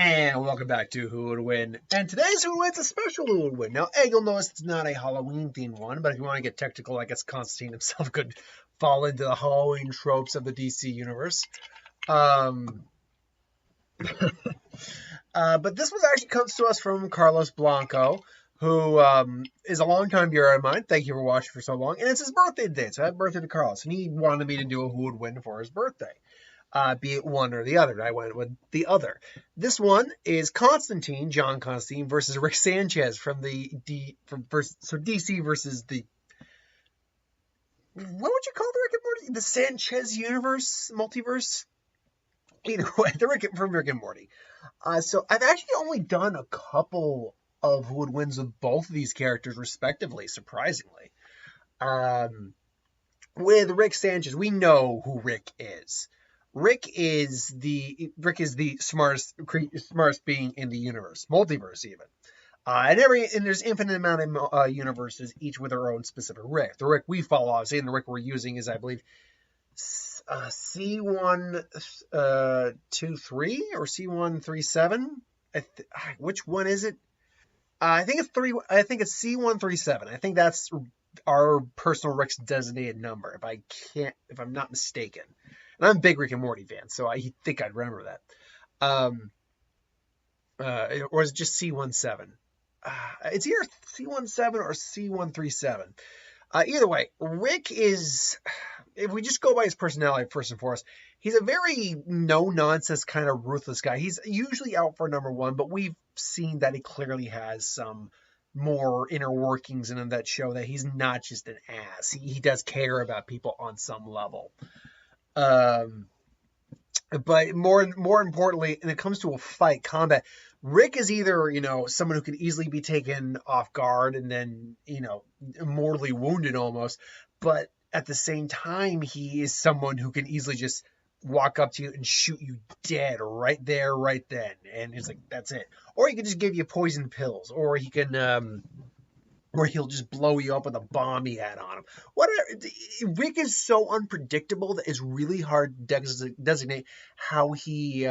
And welcome back to Who Would Win. And today's Who Would Win's a special Who Would Win. Now, you'll notice it's not a Halloween-themed one, but if you want to get technical, I guess Constantine himself could fall into the Halloween tropes of the DC universe. But this was actually comes to us from Carlos Blanco, who is a longtime viewer of mine. Thank you for watching for so long. And it's his birthday today, so happy birthday to Carlos. And he wanted me to do a Who Would Win for his birthday. Be it one or the other. I went with the other. This one is Constantine, John Constantine, versus Rick Sanchez from DC versus the, what would you call the Rick and Morty? The Sanchez universe, multiverse? Either way, from Rick and Morty. So I've actually only done a couple of Who Would Wins with both of these characters respectively, surprisingly. With Rick Sanchez, we know who Rick is. Rick is the smartest being in the universe, multiverse even. And there's infinite amount of universes, each with their own specific Rick. The Rick we follow, obviously, and the Rick we're using is, I believe, C123 or C137. Which one is it? I think it's C137. I think that's our personal Rick's designated number, if I'm not mistaken. And I'm a big Rick and Morty fan, so I think I'd remember that. Or is it just C17? It's either C17 or C137. Either way, Rick is, if we just go by his personality first and foremost, he's a very no-nonsense kind of ruthless guy. He's usually out for number one, but we've seen that he clearly has some more inner workings in that show, that he's not just an ass. He does care about people on some level. But more importantly, when it comes to a fight, combat, Rick is either, someone who can easily be taken off guard and then, mortally wounded almost, but at the same time, he is someone who can easily just walk up to you and shoot you dead right there, right then. And it's like, that's it. Or he can just give you poison pills, or he can, or he'll just blow you up with a bomb he had on him. Rick is so unpredictable that it's really hard to designate how he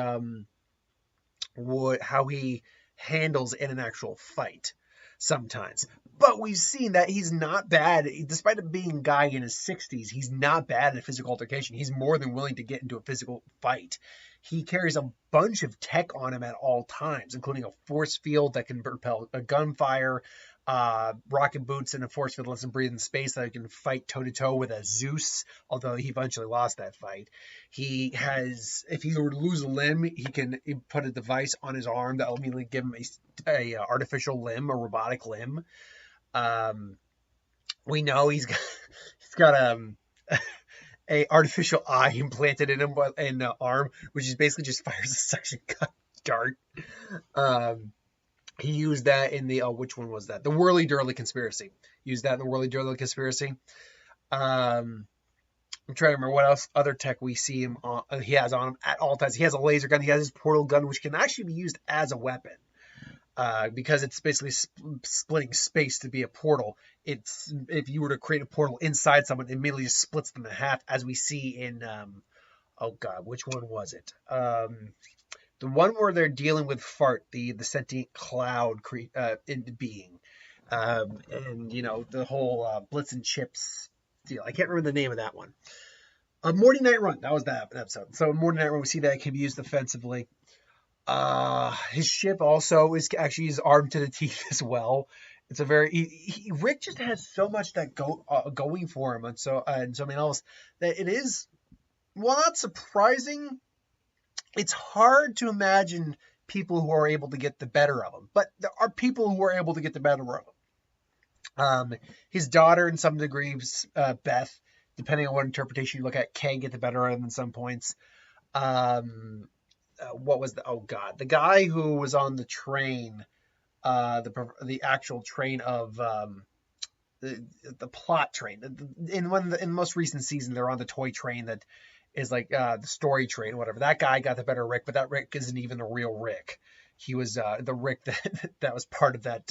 handles in an actual fight sometimes. But we've seen that he's not bad, despite it being a guy in his 60s. He's not bad at a physical altercation. He's more than willing to get into a physical fight. He carries a bunch of tech on him at all times, including a force field that can propel a gunfire, rocket boots, and a force field that lets him breathe in space, that he can fight toe-to-toe with a Zeus, although he eventually lost that fight. He has, if he were to lose a limb, he can put a device on his arm that will immediately give him a artificial limb, a robotic limb. We know he's got a artificial eye implanted in him in the arm, which is basically just fires a suction cup dart. He used that in the, which one was that? The Whirly Durly Conspiracy. Used that in the Whirly Durly Conspiracy. I'm trying to remember what else, other tech we see him on, he has on him at all times. He has a laser gun. He has his portal gun, which can actually be used as a weapon. Because it's basically splitting space to be a portal. It's, if you were to create a portal inside someone, it immediately just splits them in half, as we see in, which one was it? The one where they're dealing with Fart, the sentient cloud being, and the whole Blitz and Chips deal. I can't remember the name of that one. Morning Night Run, that was that episode. So in Morning Night Run, we see that it can be used offensively. His ship also is actually armed to the teeth as well. It's a very Rick just has so much that going for him, and something else that it is, while not surprising, it's hard to imagine people who are able to get the better of him. But there are people who are able to get the better of him. His daughter, in some degrees, Beth, depending on what interpretation you look at, can get the better of him in some points. What was the guy who was on the train, the actual train of the plot train. In the most recent season, they're on the toy train that is like the story train, whatever. That guy got the better Rick, but that Rick isn't even the real Rick. He was the Rick that was part of that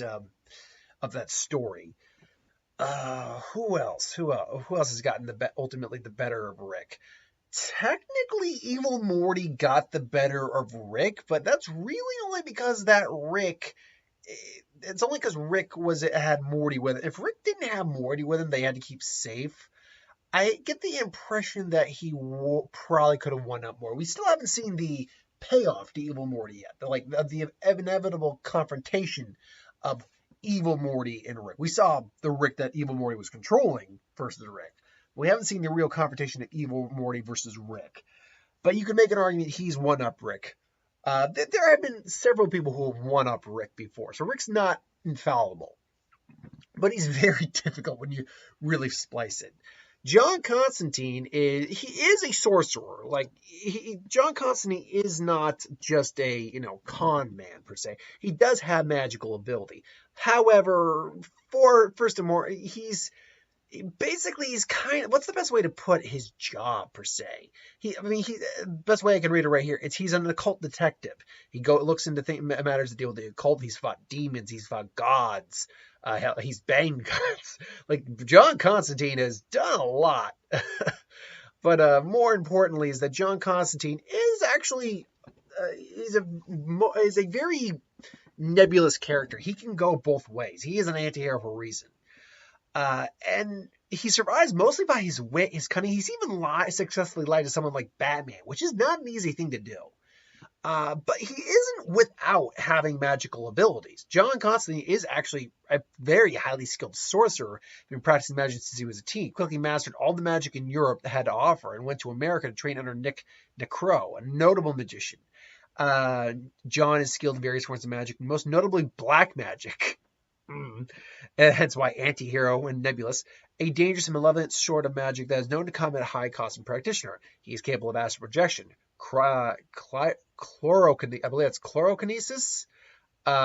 story. Who else has gotten ultimately the better of Rick? Technically, Evil Morty got the better of Rick, but that's really only because that Rick. It's only because Rick had Morty with him. If Rick didn't have Morty with him, they had to keep safe. I get the impression that he probably could have won up more. We still haven't seen the payoff to Evil Morty yet. The inevitable confrontation of Evil Morty and Rick. We saw the Rick that Evil Morty was controlling versus Rick. We haven't seen the real confrontation of Evil Morty versus Rick. But you can make an argument he's one up Rick. There have been several people who have one up Rick before, so Rick's not infallible. But he's very difficult when you really splice it. John Constantine is a sorcerer. John Constantine is not just a con man per se. He does have magical ability. However, he's kind of, what's the best way to put his job per se? Best way I can read it right here. He's an occult detective. He looks into matters that deal with the occult. He's fought demons. He's fought gods. He's banged gods. John Constantine has done a lot. But more importantly is that John Constantine is actually is a very nebulous character. He can go both ways. He is an anti-hero for a reason. And he survives mostly by his wit, his cunning. He's even successfully lied to someone like Batman, which is not an easy thing to do. But he isn't without having magical abilities. John Constantine is actually a very highly skilled sorcerer. He's been practicing magic since he was a teen. Quickly mastered all the magic in Europe that had to offer and went to America to train under Nick Necro, a notable magician. John is skilled in various forms of magic, most notably black magic. And hence why anti-hero and nebulous. A dangerous and malevolent sort of magic that is known to come at a high cost in practitioner. He is capable of astral projection, I believe that's chlorokinesis,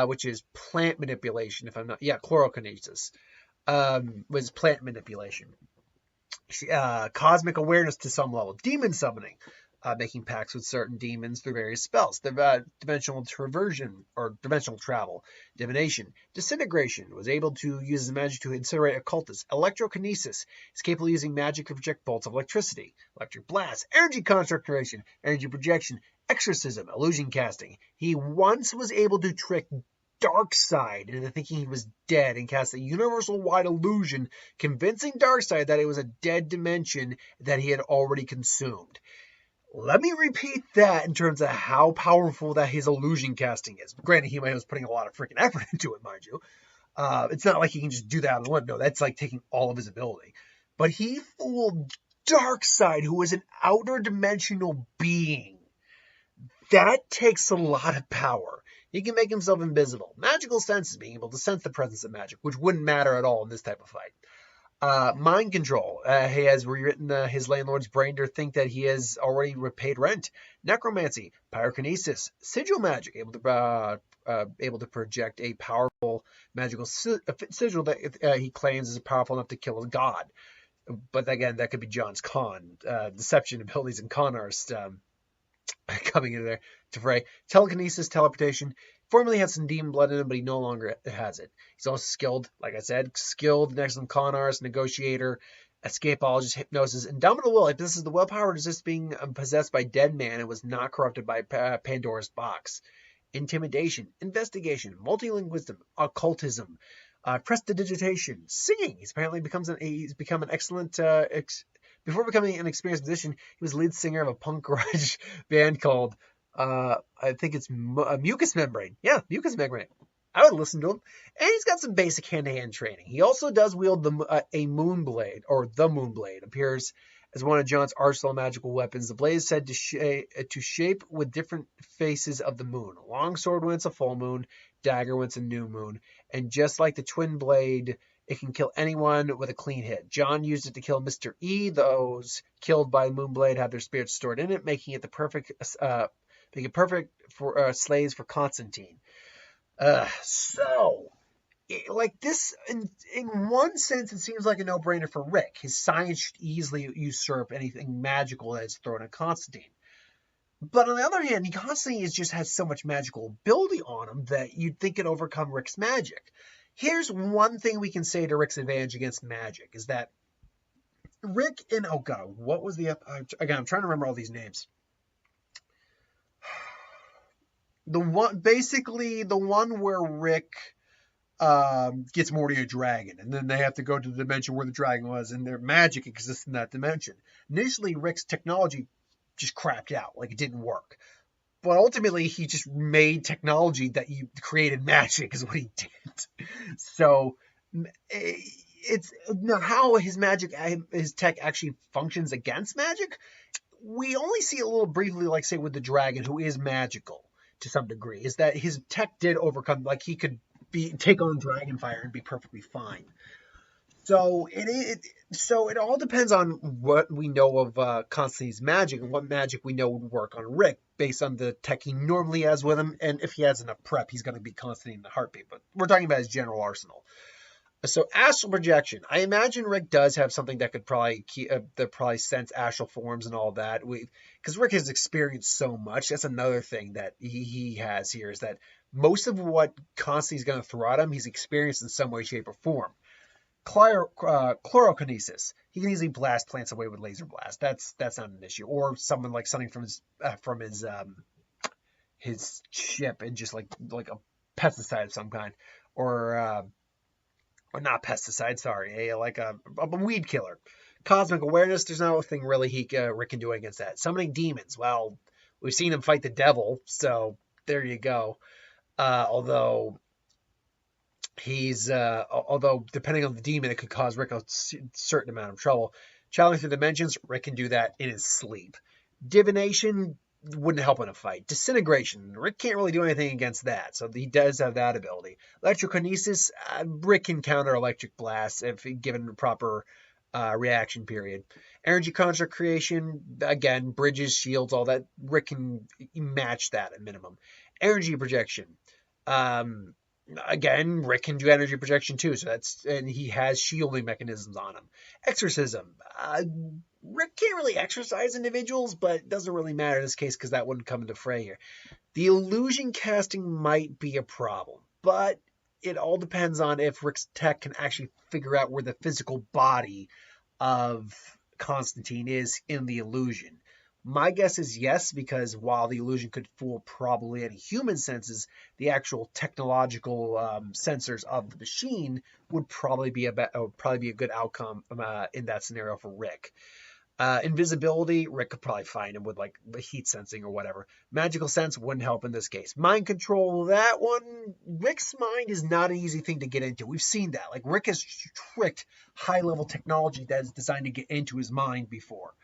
which is plant manipulation. Chlorokinesis was plant manipulation. Cosmic awareness to some level. Demon summoning. Making pacts with certain demons through various spells. Dimensional traversion or dimensional travel. Divination. Disintegration. Was able to use his magic to incinerate occultists. Electrokinesis. Is capable of using magic to project bolts of electricity. Electric blast. Energy construct creation. Energy projection. Exorcism. Illusion casting. He once was able to trick Darkseid into thinking he was dead and cast a universal-wide illusion, convincing Darkseid that it was a dead dimension that he had already consumed. Let me repeat that in terms of how powerful that his illusion casting is. Granted, he was putting a lot of freaking effort into it, mind you. It's not like he can just do that on the one. No, that's like taking all of his ability. But he fooled Darkseid, who is an outer dimensional being. That takes a lot of power. He can make himself invisible. Magical senses, being able to sense the presence of magic, which wouldn't matter at all in this type of fight. Mind control. He has rewritten his landlord's brain to think that he has already repaid rent. Necromancy, pyrokinesis, sigil magic, able to project a powerful magical sigil that he claims is powerful enough to kill a god. But again, that could be John's deception abilities and con artist coming in there to fray. Telekinesis, teleportation. Formerly had some demon blood in him, but he no longer has it. He's also skilled, like I said, an excellent con artist, negotiator, escapologist, hypnosis, indomitable will. He possesses the willpower to resist being possessed by dead man and was not corrupted by Pandora's box. Intimidation, investigation, multilingualism, occultism, prestidigitation, singing. He's become an excellent. Before becoming an experienced musician, he was lead singer of a punk garage band called. I think it's Mucus Membrane. Yeah, Mucus Membrane. I would listen to him. And he's got some basic hand-to-hand training. He also does wield a Moonblade, or the Moonblade. Appears as one of John's arsenal of magical weapons. The blade is said to shape with different faces of the moon. Longsword when it's a full moon, dagger when it's a new moon. And just like the twin blade, it can kill anyone with a clean hit. John used it to kill Mr. E. Those killed by the Moonblade have their spirits stored in it, making it perfect for slaves for Constantine. Like this, in one sense, it seems like a no-brainer for Rick. His science should easily usurp anything magical that is thrown at Constantine. But on the other hand, Constantine just has so much magical ability on him that you'd think it'd overcome Rick's magic. Here's one thing we can say to Rick's advantage against magic, is that Rick and oh god, what was the again? I'm trying to remember all these names. The one, basically the one where Rick gets Morty a dragon, and then they have to go to the dimension where the dragon was, and their magic exists in that dimension. Initially, Rick's technology just crapped out, like it didn't work. But ultimately, he just made technology that you created magic, is what he did. So it's now how his magic, his tech actually functions against magic. We only see it a little briefly, like say with the dragon, who is magical to some degree. Is that his tech did overcome, like he could take on Dragonfire and be perfectly fine. So it all depends on what we know of Constantine's magic and what magic we know would work on Rick based on the tech he normally has with him, and if he has enough prep, he's going to be Constantine in a heartbeat. But we're talking about his general arsenal. So astral projection, I imagine Rick does have something that could probably sense astral forms and all that. Because Rick has experienced so much. That's another thing that he has here, is that most of what Constantine's going to throw at him, he's experienced in some way, shape, or form. Chlorokinesis. He can easily blast plants away with laser blast. That's not an issue. Or someone like something from his ship, and just like a pesticide of some kind, or not pesticide. Sorry, like a weed killer. Cosmic awareness. There's nothing really Rick can do against that. Summoning demons. Well, we've seen him fight the devil, so there you go. Although depending on the demon, it could cause Rick a certain amount of trouble. Traveling through dimensions, Rick can do that in his sleep. Divination wouldn't help in a fight. Disintegration, Rick can't really do anything against that, so he does have that ability. Electrokinesis, Rick can counter electric blasts if given the proper reaction period. Energy construct creation, again, bridges, shields, all that, Rick can match that at minimum. Energy projection. Again, Rick can do energy projection too, and he has shielding mechanisms on him. Exorcism. Rick can't really exorcise individuals, but it doesn't really matter in this case because that wouldn't come into fray here. The illusion casting might be a problem, but it all depends on if Rick's tech can actually figure out where the physical body of Constantine is in the illusion. My guess is yes, because while the illusion could fool probably any human senses, the actual technological sensors of the machine would probably be a good outcome in that scenario for Rick. Invisibility, Rick could probably find him with like the heat sensing or whatever. Magical sense wouldn't help in this case. Mind control, that one, Rick's mind is not an easy thing to get into. We've seen that. Like Rick has tricked high-level technology that is designed to get into his mind before.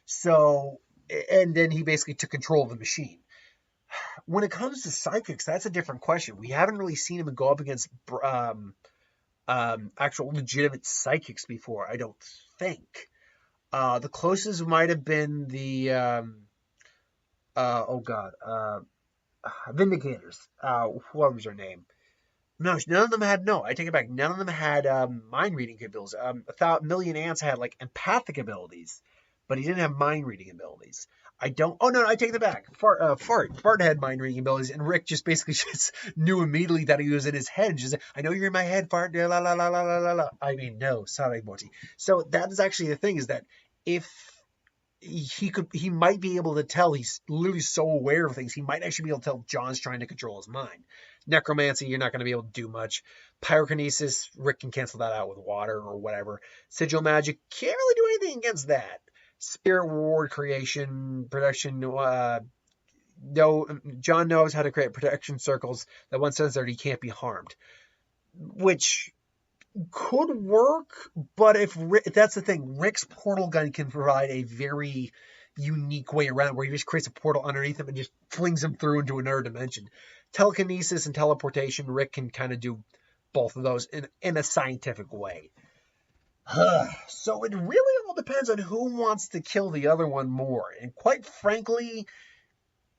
So, and then he basically took control of the machine. When it comes to psychics, that's a different question. We haven't really seen him go up against actual legitimate psychics before, I don't think. The closest might have been the Vindicators. What was their name? No, none of them had. No, I take it back. None of them had mind reading abilities. Million Ants had like empathic abilities, but he didn't have mind reading abilities. I take it back. Fart had mind reading abilities, and Rick just basically just knew immediately that he was in his head. Just, I know you're in my head, Fart. La la la la la la. I mean, no, sorry, Morty. So that is actually the thing, is that if he might be able to tell, he's literally so aware of things, he might actually be able to tell John's trying to control his mind. Necromancy, you're not going to be able to do much. Pyrokinesis, Rick can cancel that out with water or whatever. Sigil magic, can't really do anything against that. Spirit ward creation, protection, John knows how to create protection circles that once says that he can't be harmed, which could work, but if that's the thing, Rick's portal gun can provide a very unique way around where he just creates a portal underneath him and just flings him through into another dimension. Telekinesis and teleportation, Rick can kind of do both of those in a scientific way. So it really all depends on who wants to kill the other one more. And quite frankly,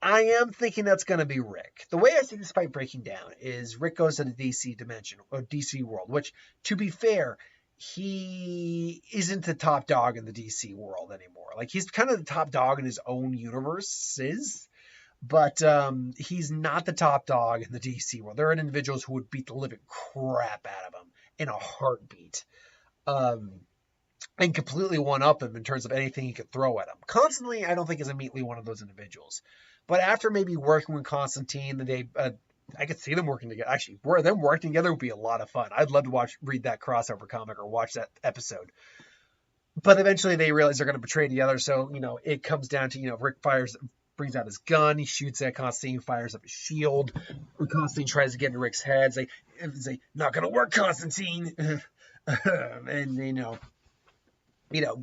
I am thinking that's going to be Rick. The way I see this fight breaking down is Rick goes to the DC dimension, or DC world, which, to be fair, he isn't the top dog in the DC world anymore. Like, he's kind of the top dog in his own universes, but he's not the top dog in the DC world. There are individuals who would beat the living crap out of him in a heartbeat. and completely one-up him in terms of anything he could throw at him. Constantine, I don't think, is immediately one of those individuals. But after maybe working with Constantine, I could see them working together. Actually, them working together would be a lot of fun. I'd love to read that crossover comic or watch that episode. But eventually they realize they're going to betray the other. So, it comes down to, Rick brings out his gun. He shoots at Constantine, fires up his shield. When Constantine tries to get into Rick's head, it's like not going to work, Constantine. And,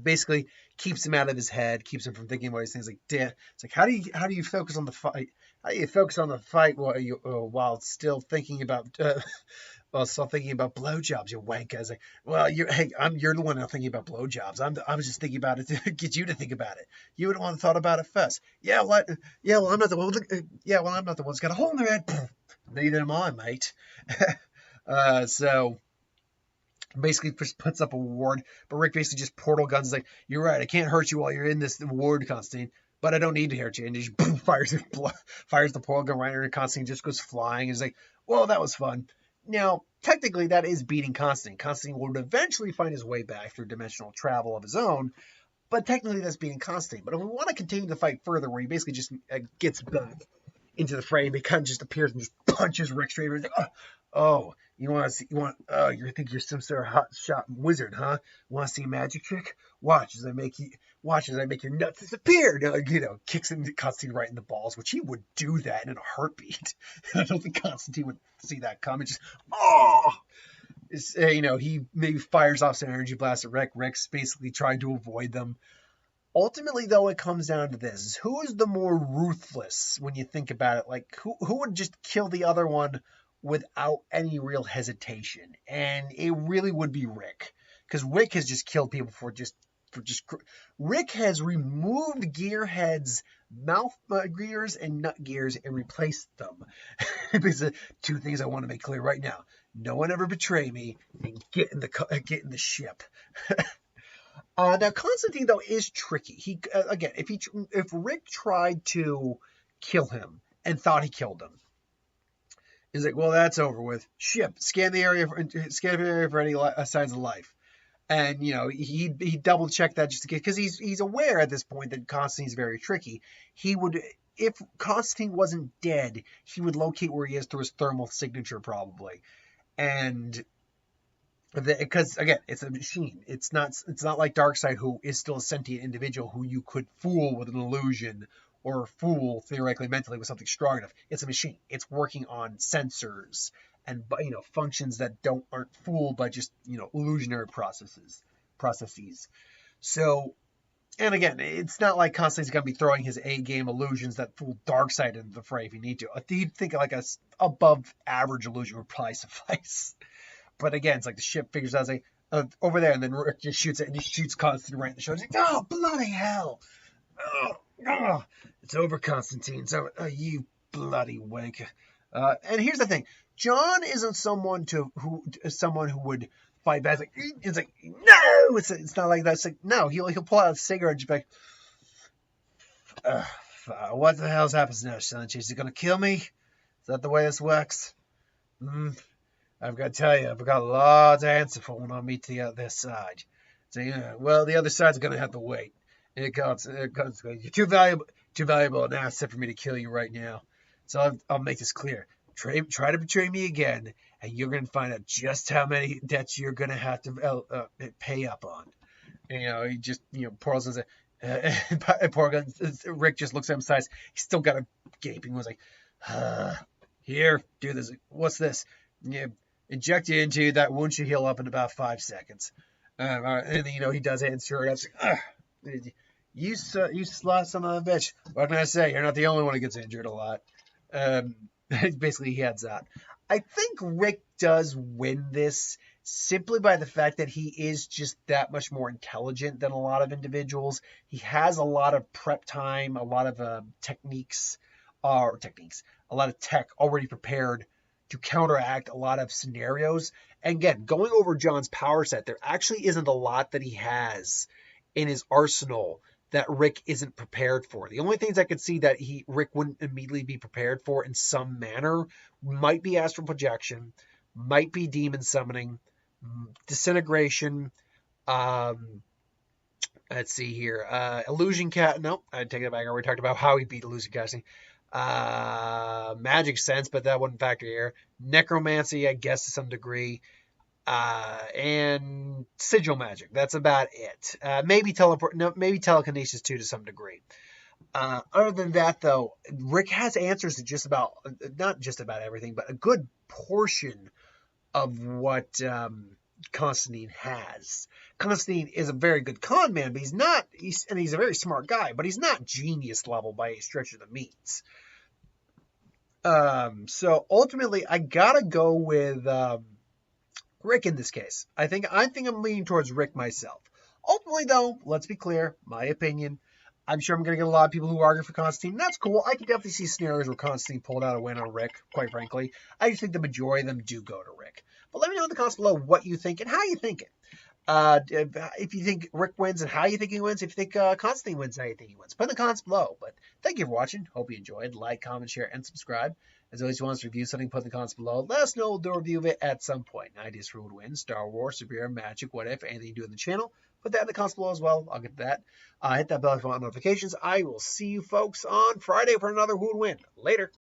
basically keeps him out of his head, keeps him from thinking about these things. Like, damn, it's like, how do you focus on the fight? How do you focus on the fight while still thinking about blowjobs, you wanker? It's like, well, you're the one not thinking about blowjobs. I was just thinking about it to get you to think about it. You would have thought about it first. Well, I'm not the one. I'm not the one who's got a hole in their head. Neither am I, mate. So basically just puts up a ward, but Rick basically just portal guns. Like, you're right, I can't hurt you while you're in this ward, Constantine, but I don't need to hurt you. And he just boom, fires the portal gun right, and Constantine just goes flying. He's like, well, that was fun. Now, technically, that is beating Constantine. Constantine would eventually find his way back through dimensional travel of his own, but technically that's beating Constantine. But if we want to continue the fight further, where he basically just gets back into the frame, he kind of just appears and just punches Rick straight. He's like, oh, you think you're some sort of hot shot wizard, huh? Want to see a magic trick? Watch as I make your nuts disappear. Kicks him Constantine right in the balls, which he would do that in a heartbeat. I don't think Constantine would see that coming. Just he maybe fires off some energy blasts at Rick. Rick's basically trying to avoid them. Ultimately, though, it comes down to this: who is the more ruthless when you think about it? Like, who would just kill the other one without any real hesitation? And it really would be Rick, because Rick has just killed people Rick has removed Gearhead's mouth gears and nut gears and replaced them. Because two things I want to make clear right now: no one ever betray me, and get in the ship. Now, Constantine, though, is tricky. He again, if Rick tried to kill him and thought he killed him, he's like, well, that's over with. Ship, scan the area for any signs of life. And he double checked that just in case, because he's aware at this point that Constantine's very tricky. He would, if Constantine wasn't dead, he would locate where he is through his thermal signature probably, and. Because again, it's a machine. It's not like Darkseid, who is still a sentient individual who you could fool with an illusion or fool theoretically mentally with something strong enough. It's a machine. It's working on sensors and functions that aren't fooled by just illusionary processes. So, and again, it's not like Constantine's gonna be throwing his A game illusions that fool Darkseid into the fray if he need to. He'd think like a above average illusion would probably suffice. But again, it's like the ship figures out, like, over there, and then Rick just shoots it, and he shoots Constantine right in the shoulder. He's like, oh, bloody hell. It's over, Constantine. It's over. Oh, you bloody wanker. And here's the thing. John isn't someone who would fight back. It's like, no! It's not like that. It's like, no, he'll pull out a cigarette and just be like, what the hell's happening now, Sanchez? Is he going to kill me? Is that the way this works? I've got to tell you, I've got a lot to answer for when I meet the other side. So, well, the other side's going to have to wait. You're too valuable an asset for me to kill you right now. So I'll make this clear. Try to betray me again, and you're going to find out just how many debts you're going to have to pay up on. And, he just, Portals is Rick just looks at him sides. He's still got a gaping. Was like, here, do this. What's this? Yeah. Inject it into that wound should heal up in about 5 seconds. And he does it and sure enough, you slut son of a bitch. What can I say? You're not the only one who gets injured a lot. Basically, he heads out. I think Rick does win this simply by the fact that he is just that much more intelligent than a lot of individuals. He has a lot of prep time, a lot of a lot of tech already prepared to counteract a lot of scenarios. And again, going over John's power set, there actually isn't a lot that he has in his arsenal that Rick isn't prepared for. The only things I could see that Rick wouldn't immediately be prepared for in some manner might be astral projection, might be demon summoning, disintegration, Let's see here. Illusion Cat. Nope, I take it back. I already talked about how he beat Illusion Casting. Magic Sense, but that wouldn't factor here. Necromancy, I guess, to some degree. And Sigil Magic. That's about it. Maybe teleport. No, maybe telekinesis too, to some degree. Other than that, though, Rick has answers to just about, not just about everything, but a good portion of what Constantine has. Constantine is a very good con man, but he's not, and he's a very smart guy, but he's not genius level by a stretch of the means. So ultimately, I gotta go with Rick in this case. I think I'm leaning towards Rick myself. Ultimately, though, let's be clear, my opinion. I'm sure I'm going to get a lot of people who argue for Constantine. That's cool. I can definitely see scenarios where Constantine pulled out a win on Rick, quite frankly. I just think the majority of them do go to Rick. But let me know in the comments below what you think and how you think it. If you think Rick wins and how you think he wins. If you think Constantine wins and how you think he wins. Put in the comments below. But thank you for watching. Hope you enjoyed. Like, comment, share, and subscribe. As always, if you want us to review something, put in the comments below. Let us know. We'll do a review of it at some point. Ideas for who would win. Star Wars, superhero, magic, what if, anything you do in the channel. Put that in the comments below as well. I'll get to that. Hit that bell if you want notifications. I will see you folks on Friday for another Who Would Win. Later.